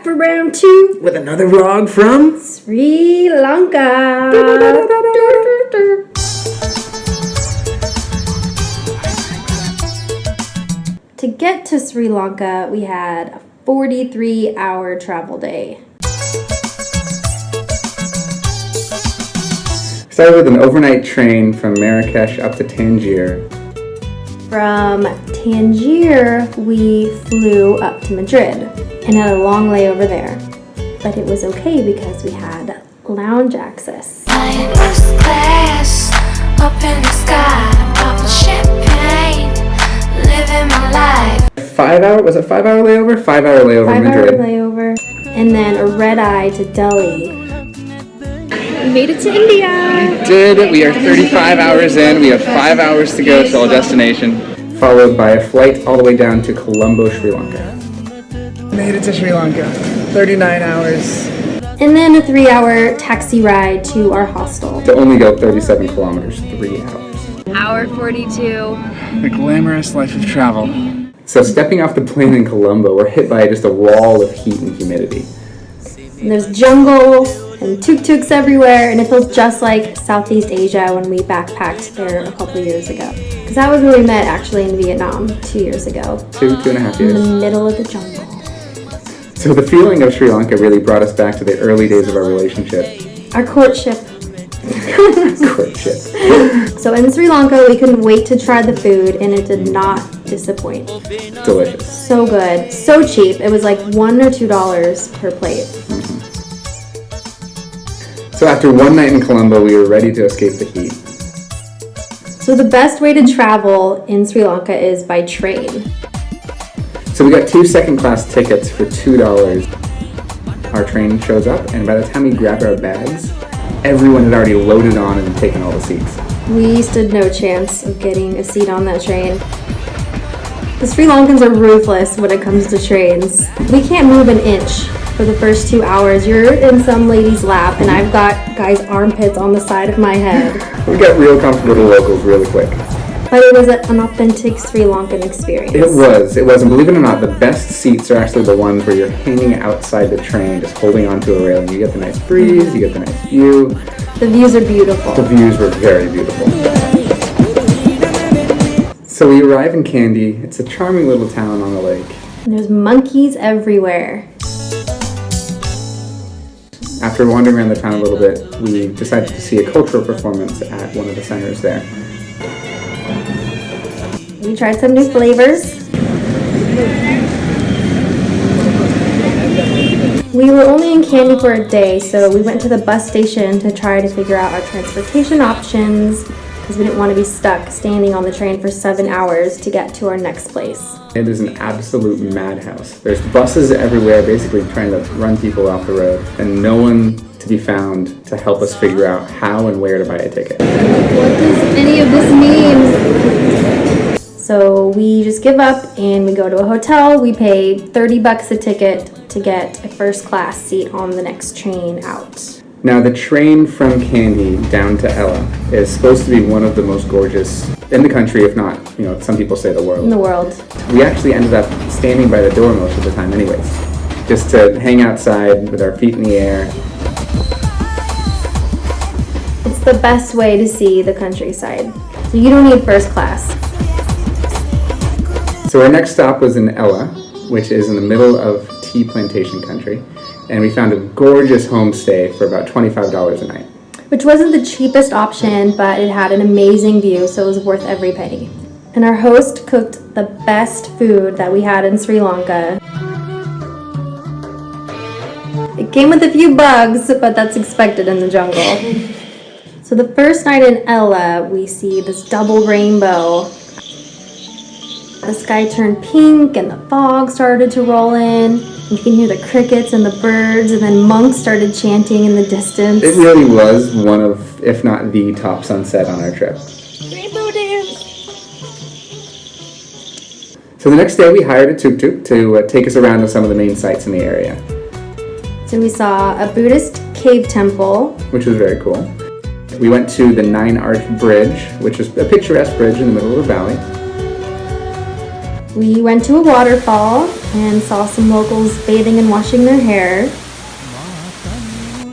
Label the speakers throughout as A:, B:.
A: back for round 2
B: with another vlog from
A: Sri Lanka. To get to Sri Lanka, we had a 43-hour travel day.
B: Started with an overnight train from Marrakesh up to Tangier.
A: From Tangier, we flew up to Madrid and had a long layover there. But it was okay because we had lounge access.
C: First class, up in the sky, popping champagne, living my life.
B: 5 hour, was it 5 hour layover? 5 hour layover in Madrid.
A: 5 hour layover. And then a red eye to Delhi. We made it to India.
B: We did. We are 35 hours in. We have 5 hours to go to our destination. Followed by a flight all the way down to Colombo, Sri Lanka.
D: Made it to Sri Lanka. 39 hours.
A: And then a 3-hour taxi ride to our hostel.
B: To only go 37 kilometers, 3 hours.
A: Hour 42.
D: The glamorous life of travel.
B: So stepping off the plane in Colombo, we're hit by just a wall of heat and humidity.
A: And there's jungle and tuk-tuks everywhere, and it feels just like Southeast Asia when we backpacked there a couple years ago. Because that was where we met actually in Vietnam 2 years ago.
B: 2.5 years.
A: In the middle of the jungle.
B: So the feeling of Sri Lanka really brought us back to the early days of our relationship.
A: Our courtship.
B: Courtship.
A: So in Sri Lanka, we couldn't wait to try the food, and it did not disappoint.
B: Delicious.
A: So good. So cheap. It was like $1 or $2 per plate.
B: So after one night in Colombo, we were ready to escape the heat.
A: So the best way to travel in Sri Lanka is by train.
B: So we got 2 second-class tickets for $2. Our train shows up, and by the time we grabbed our bags, everyone had already loaded on and taken all the seats.
A: We stood no chance of getting a seat on that train. The Sri Lankans are ruthless when it comes to trains. We can't move an inch for the first 2 hours. You're in some lady's lap, and I've got guys' armpits on the side of my head.
B: We got real comfortable with the locals really quick.
A: But it was an authentic Sri Lankan experience.
B: It was, and believe it or not, the best seats are actually the ones where you're hanging outside the train, just holding onto a railing. You get the nice breeze, you get the nice view.
A: The views are beautiful.
B: The views were very beautiful. So we arrive in Kandy. It's a charming little town on the lake.
A: And there's monkeys everywhere.
B: After wandering around the town a little bit, we decided to see a cultural performance at one of the centers there.
A: We tried some new flavors. We were only in Kandy for a day, so we went to the bus station to try to figure out our transportation options because we didn't want to be stuck standing on the train for 7 hours to get to our next place.
B: It is an absolute madhouse. There's buses everywhere basically trying to run people off the road, and no one to be found to help us figure out how and where to buy a ticket.
A: What does any of this mean? So we just give up and we go to a hotel. We pay $30 a ticket to get a first class seat on the next train out.
B: Now the train from Kandy down to Ella is supposed to be one of the most gorgeous in the country, if not, some people say the world.
A: In the world.
B: We actually ended up standing by the door most of the time anyways, just to hang outside with our feet in the air.
A: It's the best way to see the countryside. So you don't need first class.
B: So our next stop was in Ella, which is in the middle of tea plantation country, and we found a gorgeous homestay for about $25 a night.
A: Which wasn't the cheapest option, but it had an amazing view, so it was worth every penny. And our host cooked the best food that we had in Sri Lanka. It came with a few bugs, but that's expected in the jungle. So the first night in Ella, we see this double rainbow. The sky turned pink and the fog started to roll in. You can hear the crickets and the birds, and then monks started chanting in the distance.
B: It really was one of, if not the top sunset on our trip.
A: Rainbow dance!
B: So the next day we hired a tuk-tuk to take us around to some of the main sites in the area.
A: So we saw a Buddhist cave temple.
B: Which was very cool. We went to the 9 Arch Bridge, which is a picturesque bridge in the middle of a valley.
A: We went to a waterfall and saw some locals bathing and washing their hair.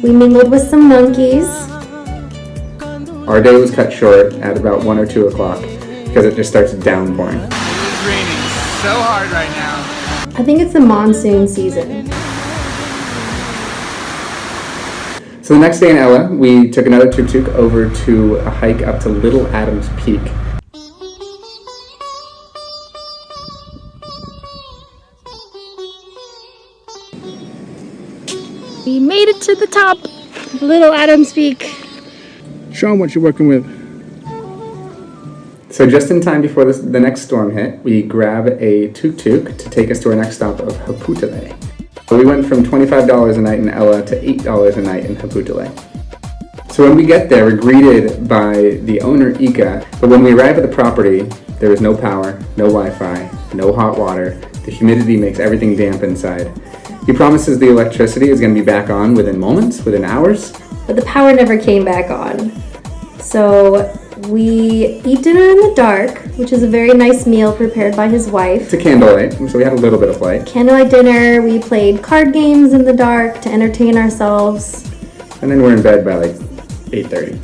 A: We mingled with some monkeys.
B: Our day was cut short at about 1 or 2 o'clock because it just starts downpouring.
D: It is raining so hard right now.
A: I think it's the monsoon season.
B: So the next day in Ella, we took another tuk-tuk over to a hike up to Little Adams Peak.
A: We made it to the top of Little Adams Peak.
D: Show them what you're working with.
B: So just in time before the next storm hit, we grab a tuk-tuk to take us to our next stop of Haputale. So we went from $25 a night in Ella to $8 a night in Haputale. So when we get there, we're greeted by the owner, Ika, but when we arrive at the property, there is no power, no Wi-Fi, no hot water. The humidity makes everything damp inside. He promises the electricity is going to be back on within moments, within hours.
A: But the power never came back on. So we eat dinner in the dark, which is a very nice meal prepared by his wife.
B: It's a candlelight, so we had a little bit of light.
A: Candlelight dinner, we played card games in the dark to entertain ourselves.
B: And then we're in bed by like 8:30.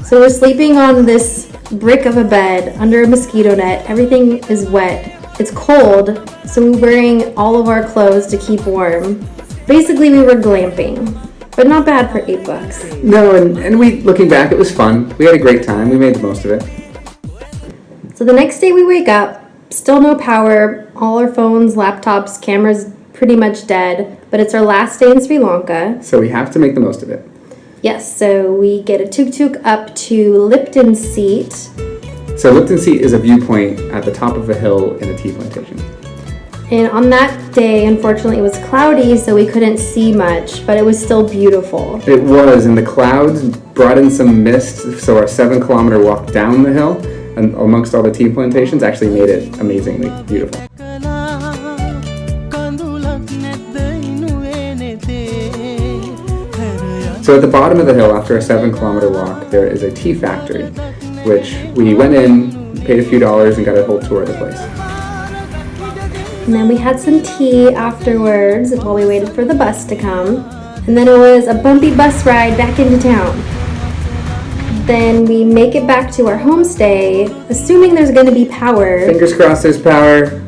A: So we're sleeping on this brick of a bed under a mosquito net. Everything is wet. It's cold, so we're wearing all of our clothes to keep warm. Basically, we were glamping, but not bad for $8.
B: No, and we, looking back, it was fun. We had a great time. We made the most of it.
A: So the next day we wake up, still no power, all our phones, laptops, cameras pretty much dead, but it's our last day in Sri Lanka.
B: So we have to make the most of it.
A: Yes, so we get a tuk-tuk up to Lipton Seat.
B: So Lipton Seat is a viewpoint at the top of a hill in a tea plantation.
A: And on that day, unfortunately, it was cloudy, so we couldn't see much, but it was still beautiful.
B: It was, and the clouds brought in some mist, so our 7-kilometer walk down the hill and amongst all the tea plantations actually made it amazingly beautiful. So at the bottom of the hill, after a 7-kilometer walk, there is a tea factory, which we went in, paid a few dollars, and got a whole tour of the place.
A: And then we had some tea afterwards while we waited for the bus to come. And then it was a bumpy bus ride back into town. Then we make it back to our homestay, assuming there's going to be power.
B: Fingers crossed there's power.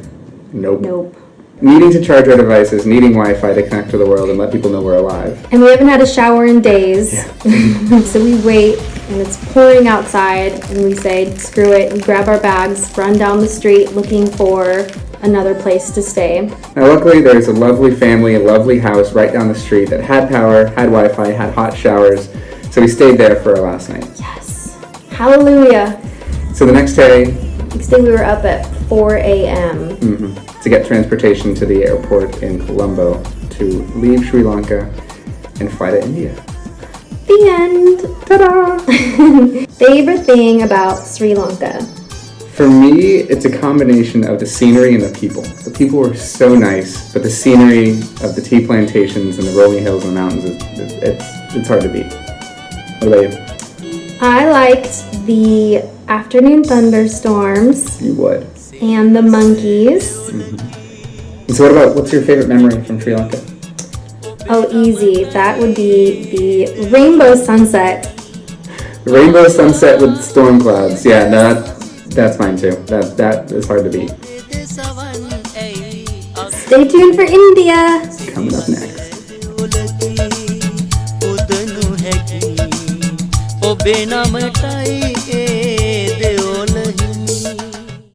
B: Nope.
A: Nope.
B: Needing to charge our devices, needing Wi-Fi to connect to the world and let people know we're alive.
A: And we haven't had a shower in days. Yeah. So we wait, and it's pouring outside, and we say, screw it, we grab our bags, run down the street looking for another place to stay.
B: Now luckily there's a lovely family, a lovely house right down the street that had power, had Wi-Fi, had hot showers, so we stayed there for our last night.
A: Yes. Hallelujah.
B: So the next day
A: we were up at 4 a.m.
B: To get transportation to the airport in Colombo to leave Sri Lanka and fly to India.
A: The end. Ta-da! Favorite thing about Sri Lanka?
B: For me, it's a combination of the scenery and the people. The people were so nice, but the scenery of the tea plantations and the rolling hills and the mountains, it's hard to beat. What about you?
A: I liked the afternoon thunderstorms.
B: You would.
A: And the monkeys.
B: And so what's your favorite memory from Sri Lanka?
A: Oh, easy. That would be the rainbow sunset.
B: The rainbow sunset with storm clouds. Yeah, no, that's mine too. That is hard to beat.
A: Stay tuned for India.
B: Coming up next.